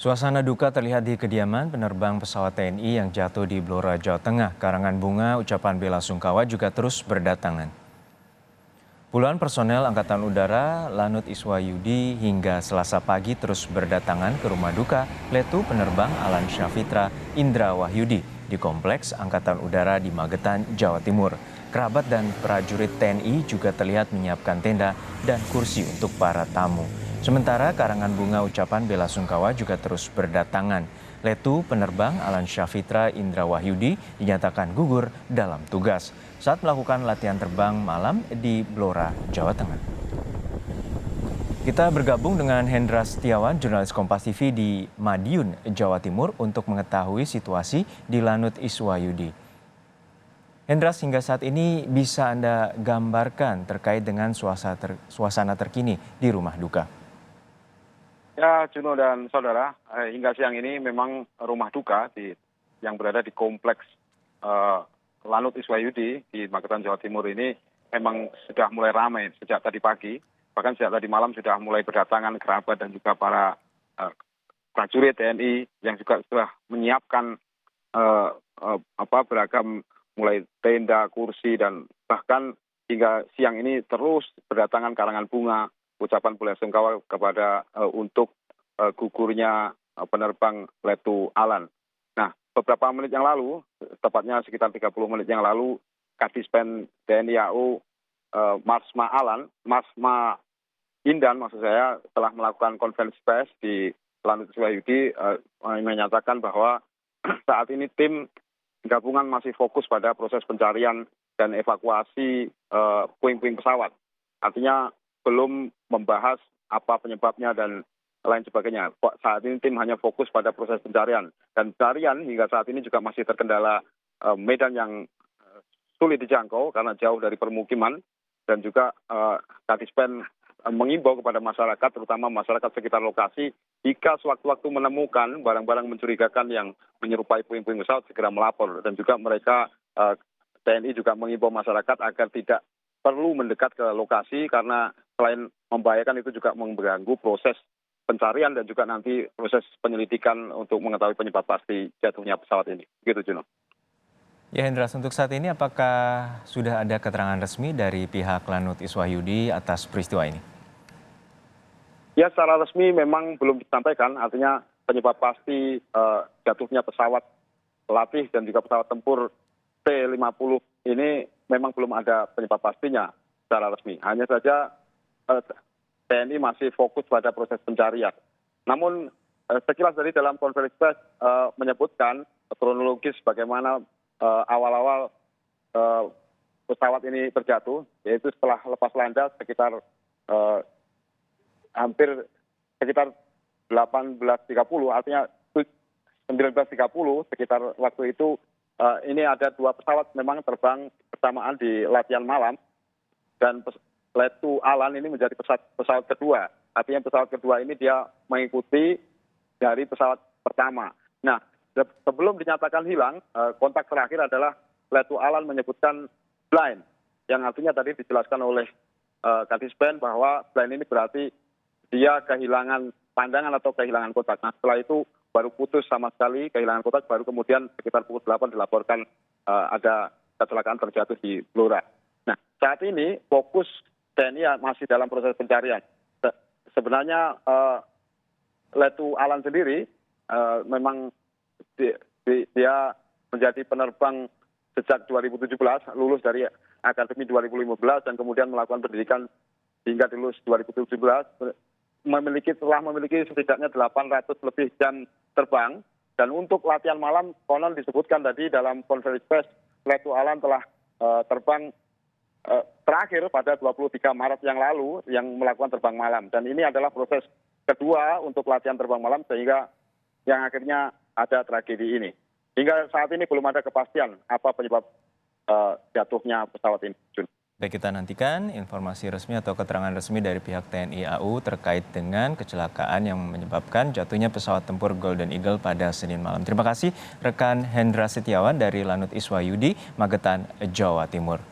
Suasana duka terlihat di kediaman penerbang pesawat TNI yang jatuh di Blora, Jawa Tengah. Karangan bunga ucapan bela sungkawa juga terus berdatangan. Puluhan personel Angkatan Udara Lanut Iswayudi hingga Selasa pagi terus berdatangan ke rumah duka Letu Penerbang Alan Syafitra Indra Wahyudi di Kompleks Angkatan Udara di Magetan, Jawa Timur. Kerabat dan prajurit TNI juga terlihat menyiapkan tenda dan kursi untuk para tamu. Sementara karangan bunga ucapan bela sungkawa juga terus berdatangan. Letu Penerbang Alan Syafitra Indra Wahyudi dinyatakan gugur dalam tugas saat melakukan latihan terbang malam di Blora, Jawa Tengah. Kita bergabung dengan Hendra Setiawan, jurnalis Kompas TV di Madiun, Jawa Timur untuk mengetahui situasi di Lanut Iswayudi. Hendra, hingga saat ini bisa Anda gambarkan terkait dengan suasana terkini di rumah duka? Ya, Juno dan saudara, hingga siang ini memang rumah duka yang berada di kompleks Lanut Iswayudi di Magetan, Jawa Timur ini memang sudah mulai ramai sejak tadi pagi. Bahkan sejak tadi malam sudah mulai berdatangan kerabat dan juga para prajurit TNI yang juga sudah menyiapkan beragam mulai tenda, kursi, dan bahkan hingga siang ini terus berdatangan karangan bunga ucapan bela sungkawa kepada untuk gugurnya penerbang Letu Alan. Nah, beberapa menit yang lalu, tepatnya sekitar 30 menit yang lalu, Kadispen TNI AU Marsma Indan maksud saya, telah melakukan konferensi pers di Lanut Iswayudi menyatakan bahwa saat ini tim gabungan masih fokus pada proses pencarian dan evakuasi puing-puing pesawat. Artinya belum membahas apa penyebabnya dan lain sebagainya. Saat ini tim hanya fokus pada proses pencarian. Dan pencarian hingga saat ini juga masih terkendala medan yang sulit dijangkau karena jauh dari permukiman. Dan juga Kadispen mengimbau kepada masyarakat, terutama masyarakat sekitar lokasi, jika sewaktu-waktu menemukan barang-barang mencurigakan yang menyerupai puing-puing pesawat, segera melapor. Dan juga mereka, TNI juga mengimbau masyarakat agar tidak perlu mendekat ke lokasi karena selain membahayakan itu juga mengganggu proses pencarian dan juga nanti proses penyelidikan untuk mengetahui penyebab pasti jatuhnya pesawat ini. Begitu, Juno. Ya Hendra, untuk saat ini apakah sudah ada keterangan resmi dari pihak Lanut Iswayudi atas peristiwa ini? Ya, secara resmi memang belum disampaikan, artinya penyebab pasti jatuhnya pesawat latih dan juga pesawat tempur T-50 ini memang belum ada penyebab pastinya secara resmi. Hanya saja TNI masih fokus pada proses pencarian. Namun sekilas dari dalam konferensi pers menyebutkan kronologis bagaimana awal-awal pesawat ini terjatuh, yaitu setelah lepas landas sekitar hampir sekitar 18.30, artinya 19.30 sekitar waktu itu. Ini ada dua pesawat memang terbang bersamaan di latihan malam dan Letu Alan ini menjadi pesawat kedua. Artinya pesawat kedua ini dia mengikuti dari pesawat pertama. Nah, sebelum dinyatakan hilang, kontak terakhir adalah Letu Alan menyebutkan blind, yang artinya tadi dijelaskan oleh Kadispen bahwa blind ini berarti dia kehilangan pandangan atau kehilangan kontak. Nah, setelah itu baru putus sama sekali, kehilangan kontak, baru kemudian sekitar pukul 8 dilaporkan ada kecelakaan terjatuh di Blora. Nah, saat ini fokus TNI masih dalam proses pencarian. Sebenarnya Letu Alan sendiri memang dia menjadi penerbang sejak 2017, lulus dari Akademi 2015 dan kemudian melakukan pendidikan hingga lulus 2017. Telah memiliki setidaknya 800 lebih jam terbang, dan untuk latihan malam konon disebutkan tadi dalam konferensi pers Letu Alan telah terbang terakhir pada 23 Maret yang lalu yang melakukan terbang malam, dan ini adalah proses kedua untuk latihan terbang malam sehingga yang akhirnya ada tragedi ini. Hingga saat ini belum ada kepastian apa penyebab jatuhnya pesawat ini. Baik, kita nantikan informasi resmi atau keterangan resmi dari pihak TNI AU terkait dengan kecelakaan yang menyebabkan jatuhnya pesawat tempur Golden Eagle pada Senin malam. Terima kasih rekan Hendra Setiawan dari Lanut Iswayudi, Magetan, Jawa Timur.